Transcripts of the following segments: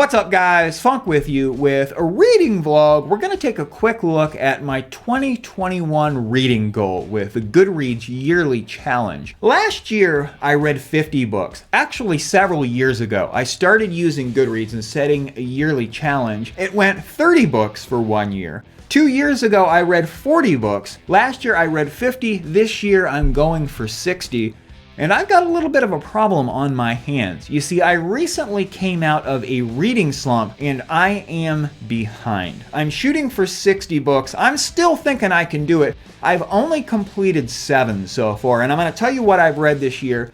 What's up guys, Funk with you with a reading vlog. We're going to take a quick look at my 2021 reading goal with the Goodreads yearly challenge. Last year I read 50 books. Actually several years ago I started using Goodreads and setting a yearly challenge. It went 30 books for 1 year. 2 years ago I read 40 books. Last year I read 50. This year I'm going for 60. And I've got a little bit of a problem on my hands. You see, I recently came out of a reading slump and I am behind. I'm shooting for 60 books. I'm still thinking I can do it. I've only completed 7 so far, and I'm going to tell you what I've read this year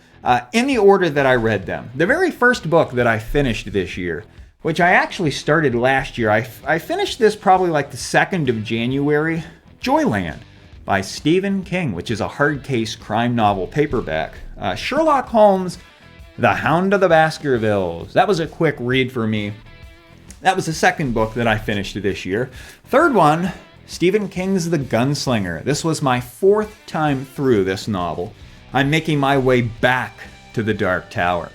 in the order that I read them. The very first book that I finished this year, which I actually started last year, I finished this probably like the 2nd of January, Joyland by Stephen King, which is a hard case crime novel paperback. Sherlock Holmes, The Hound of the Baskervilles. That was a quick read for me. That was the second book that I finished this year. Third one, Stephen King's The Gunslinger. This was my 4th time through this novel. I'm making my way back to the Dark Tower.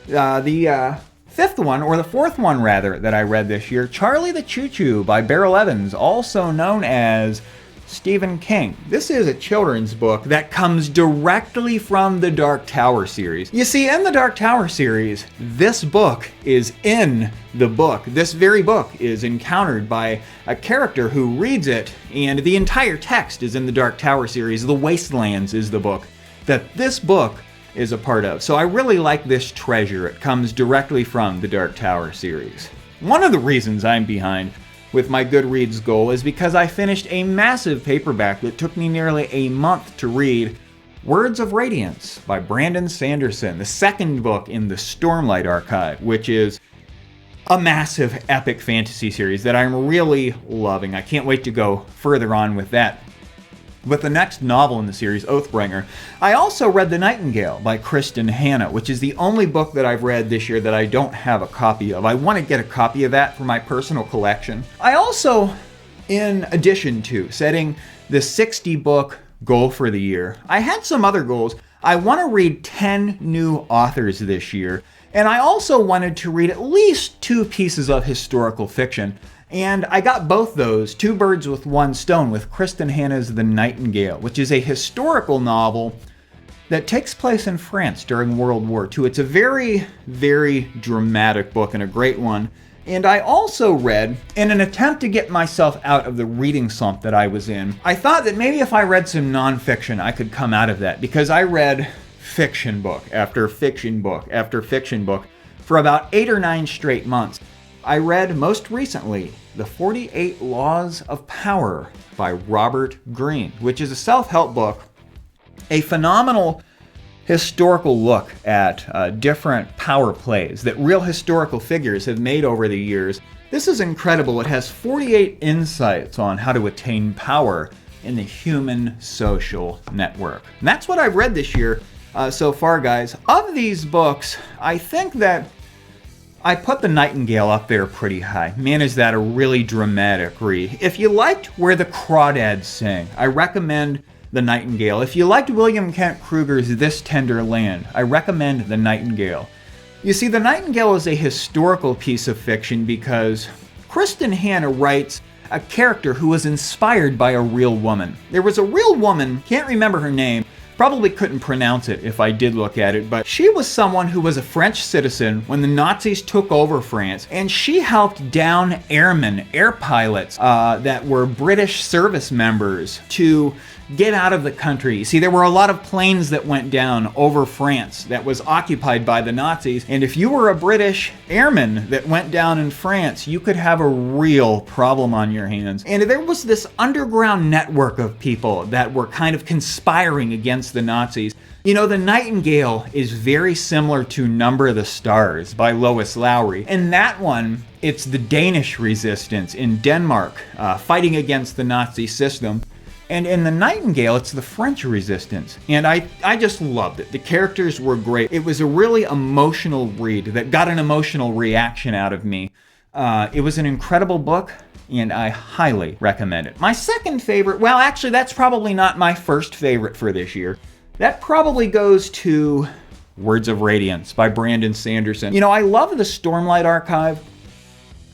The fifth one, or the fourth one rather, that I read this year, Charlie the Choo-Choo by Beryl Evans, also known as Stephen King. This is a children's book that comes directly from the Dark Tower series. You see, in the Dark Tower series, this book is in the book. This very book is encountered by a character who reads it, and the entire text is in the Dark Tower series. The Wastelands is the book that this book is a part of. So I really like this treasure. It comes directly from the Dark Tower series. One of the reasons I'm behind with my Goodreads goal is because I finished a massive paperback that took me nearly a month to read, Words of Radiance by Brandon Sanderson, the second book in the Stormlight Archive, which is a massive epic fantasy series that I'm really loving. I can't wait to go further on with that. With the next novel in the series, Oathbringer, I also read The Nightingale by Kristen Hanna, which is the only book that I've read this year that I don't have a copy of. I want to get a copy of that for my personal collection. I also, in addition to setting the 60 book goal for the year, I had some other goals. I want to read 10 new authors this year, and I also wanted to read at least 2 pieces of historical fiction. And I got both those, 2 birds with 1 stone, with Kristen Hanna's The Nightingale, which is a historical novel that takes place in France during World War II. It's a very, very dramatic book and a great one. And I also read, in an attempt to get myself out of the reading slump that I was in, I thought that maybe if I read some nonfiction, I could come out of that, because I read fiction book after fiction book after fiction book for about 8 or 9 straight months. I read most recently The 48 Laws of Power by Robert Greene, which is a self-help book, a phenomenal historical look at different power plays that real historical figures have made over the years. This is incredible. It has 48 insights on how to attain power in the human social network. And that's what I've read this year so far, guys. Of these books, I think that I put The Nightingale up there pretty high. Man, is that a really dramatic read. If you liked Where the Crawdads Sing, I recommend The Nightingale. If you liked William Kent Kruger's This Tender Land, I recommend The Nightingale. You see, The Nightingale is a historical piece of fiction because Kristen Hanna writes a character who was inspired by a real woman. There was a real woman, can't remember her name, probably couldn't pronounce it if I did look at it, but she was someone who was a French citizen when the Nazis took over France, and she helped down airmen, air pilots that were British service members to get out of the country. See, there were a lot of planes that went down over France that was occupied by the Nazis, and if you were a British airman that went down in France, you could have a real problem on your hands. And there was this underground network of people that were kind of conspiring against the Nazis. You know, The Nightingale is very similar to Number the Stars by Lois Lowry. In that one, it's the Danish resistance in Denmark fighting against the Nazi system. And in The Nightingale, it's the French resistance. And I just loved it. The characters were great. It was a really emotional read that got an emotional reaction out of me. It was an incredible book, and I highly recommend it. My second favorite, well, actually, that's probably not my first favorite for this year. That probably goes to Words of Radiance by Brandon Sanderson. You know, I love the Stormlight Archive.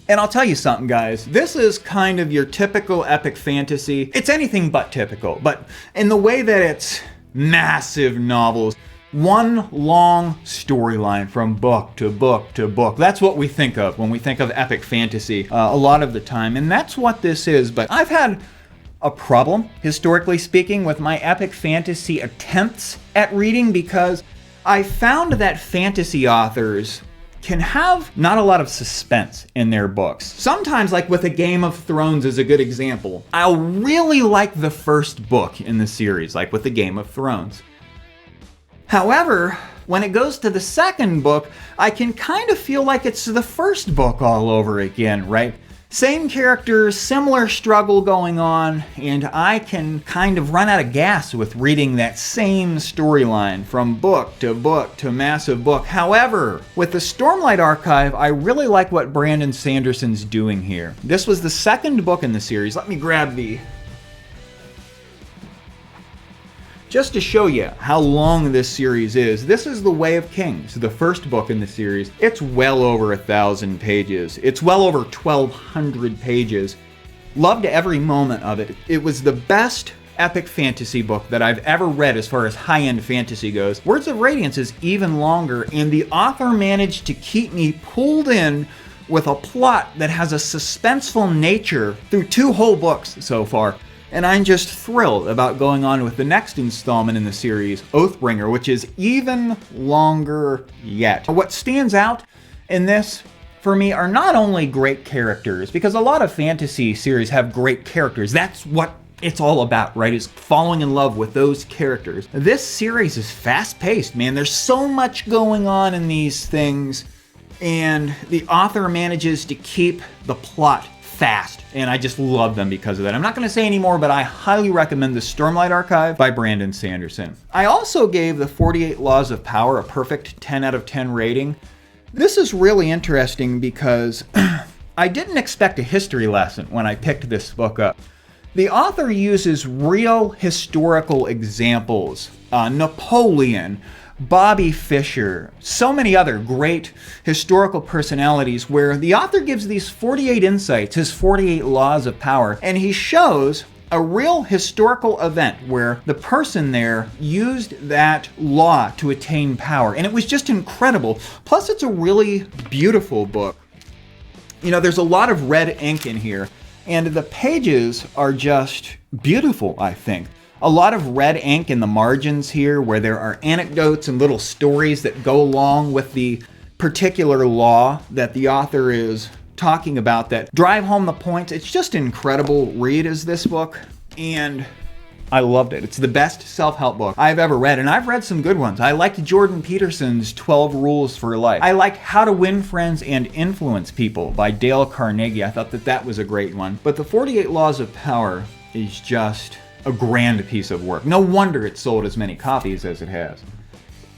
And I'll tell you something, guys. This is kind of your typical epic fantasy. It's anything but typical, but in the way that it's massive novels, one long storyline from book to book to book. That's what we think of when we think of epic fantasy a lot of the time, and that's what this is. But I've had a problem, historically speaking, with my epic fantasy attempts at reading, because I found that fantasy authors can have not a lot of suspense in their books. Sometimes, like with A Game of Thrones is a good example. I'll really like the first book in the series, like with A Game of Thrones. However, when it goes to the second book, I can kind of feel like it's the first book all over again, right? Same characters, similar struggle going on, and I can kind of run out of gas with reading that same storyline from book to massive book. However, with the Stormlight Archive, I really like what Brandon Sanderson's doing here. This was the second book in the series. Let me grab just to show you how long this series is. This is The Way of Kings, the first book in the series. It's well over 1,000 pages. It's well over 1,200 pages. Loved every moment of it. It was the best epic fantasy book that I've ever read as far as high-end fantasy goes. Words of Radiance is even longer, and the author managed to keep me pulled in with a plot that has a suspenseful nature through 2 whole books so far. And I'm just thrilled about going on with the next installment in the series, Oathbringer, which is even longer yet. What stands out in this, for me, are not only great characters, because a lot of fantasy series have great characters. That's what it's all about, right? Is falling in love with those characters. This series is fast-paced, man. There's so much going on in these things, and the author manages to keep the plot fast, and I just love them because of that. I'm not going to say any more, but I highly recommend the Stormlight Archive by Brandon Sanderson. I also gave the 48 Laws of Power a perfect 10 out of 10 rating. This is really interesting because I didn't expect a history lesson when I picked this book up. The author uses real historical examples. Napoleon, Bobby Fischer, so many other great historical personalities, where the author gives these 48 insights, his 48 laws of power, and he shows a real historical event where the person there used that law to attain power. And it was just incredible. Plus, it's a really beautiful book. You know, there's a lot of red ink in here, and the pages are just beautiful, I think. A lot of red ink in the margins here, where there are anecdotes and little stories that go along with the particular law that the author is talking about that drive home the points. It's just an incredible read, is this book, and I loved it. It's the best self-help book I've ever read, and I've read some good ones. I liked Jordan Peterson's 12 Rules for Life. I liked How to Win Friends and Influence People by Dale Carnegie. I thought that was a great one. But the 48 Laws of Power is just a grand piece of work. No wonder it sold as many copies as it has.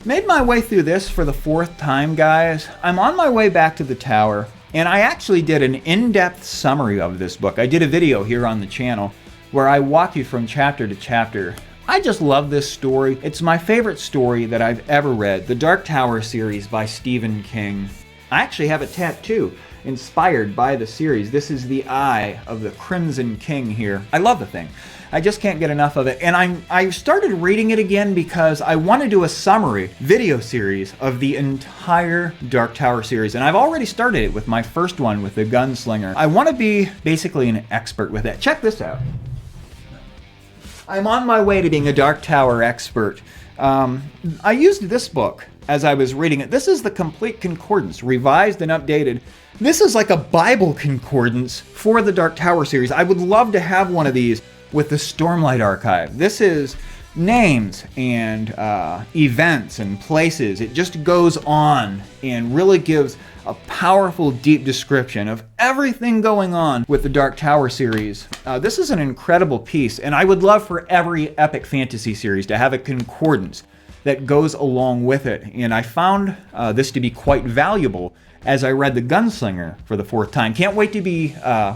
Made my way through this for the 4th time, guys. I'm on my way back to the tower, and I actually did an in-depth summary of this book. I did a video here on the channel where I walk you from chapter to chapter. I just love this story. It's my favorite story that I've ever read, the Dark Tower series by Stephen King. I actually have a tattoo inspired by the series. This is the eye of the Crimson King here. I love the thing. I just can't get enough of it. And I started reading it again because I want to do a summary video series of the entire Dark Tower series. And I've already started it with my first one with the Gunslinger. I want to be basically an expert with it. Check this out. I'm on my way to being a Dark Tower expert. I used this book as I was reading it. This is the Complete Concordance, revised and updated. This is like a Bible concordance for the Dark Tower series. I would love to have one of these with the Stormlight Archive. This is names and events and places. It just goes on and really gives a powerful, deep description of everything going on with the Dark Tower series. This is an incredible piece, and I would love for every epic fantasy series to have a concordance that goes along with it. And I found this to be quite valuable as I read The Gunslinger for the 4th time. Can't wait to be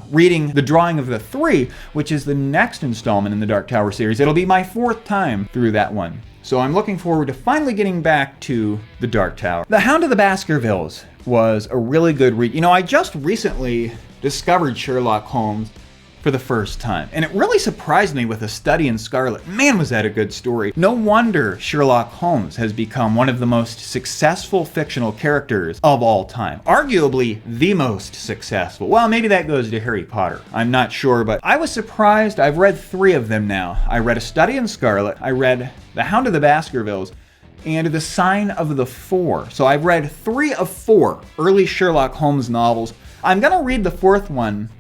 reading The Drawing of the Three, which is the next installment in the Dark Tower series. It'll be my 4th time through that one. So I'm looking forward to finally getting back to the Dark Tower. The Hound of the Baskervilles was a really good read. You know, I just recently discovered Sherlock Holmes for the first time, and it really surprised me with A Study in Scarlet. Man, was that a good story. No wonder Sherlock Holmes has become one of the most successful fictional characters of all time. Arguably the most successful. Well, maybe that goes to Harry Potter. I'm not sure, but I was surprised. I've read 3 of them now. I read A Study in Scarlet, I read The Hound of the Baskervilles, and The Sign of the Four. So I've read 3 of 4 early Sherlock Holmes novels. I'm gonna read the 4th one.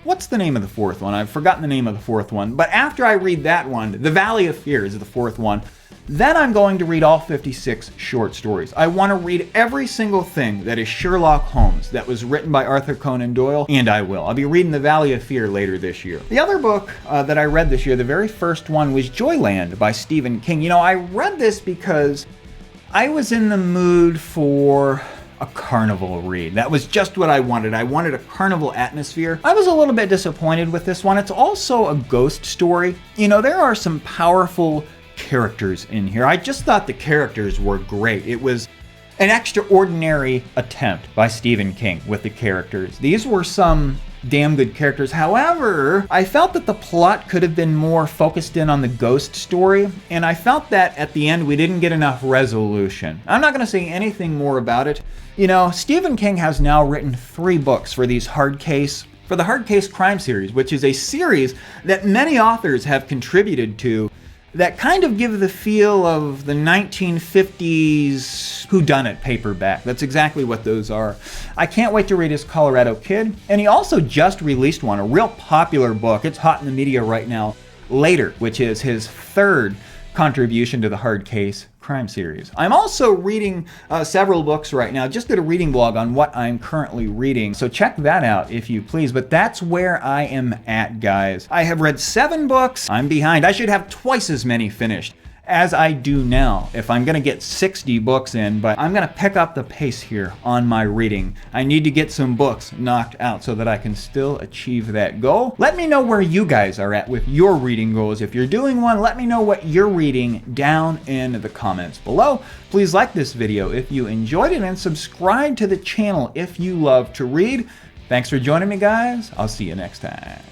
What's the name of the 4th one? I've forgotten the name of the 4th one. But after I read that one, The Valley of Fear is the 4th one, then I'm going to read all 56 short stories. I want to read every single thing that is Sherlock Holmes that was written by Arthur Conan Doyle, and I will. I'll be reading The Valley of Fear later this year. The other book that I read this year, the very first one, was Joyland by Stephen King. You know, I read this because I was in the mood for a carnival read. That was just what I wanted. I wanted a carnival atmosphere. I was a little bit disappointed with this one. It's also a ghost story. You know, there are some powerful characters in here. I just thought the characters were great. It was an extraordinary attempt by Stephen King with the characters. These were some damn good characters. However, I felt that the plot could have been more focused in on the ghost story, and I felt that at the end we didn't get enough resolution. I'm not going to say anything more about it. You know, Stephen King has now written 3 books for the Hard Case crime series, which is a series that many authors have contributed to that kind of give the feel of the 1950s whodunit paperback. That's exactly what those are. I can't wait to read his Colorado Kid. And he also just released one, a real popular book. It's hot in the media right now, Later, which is his 3rd contribution to the Hard Case crime series. I'm also reading several books right now. Just did a reading blog on what I'm currently reading, so check that out if you please. But that's where I am at, guys. I have read 7 books. I'm behind. I should have twice as many finished as I do now if I'm gonna get 60 books in, but I'm gonna pick up the pace here on my reading. I need to get some books knocked out so that I can still achieve that goal. Let me know where you guys are at with your reading goals. If you're doing one, let me know what you're reading down in the comments below. Please like this video if you enjoyed it and subscribe to the channel if you love to read. Thanks for joining me, guys. I'll see you next time.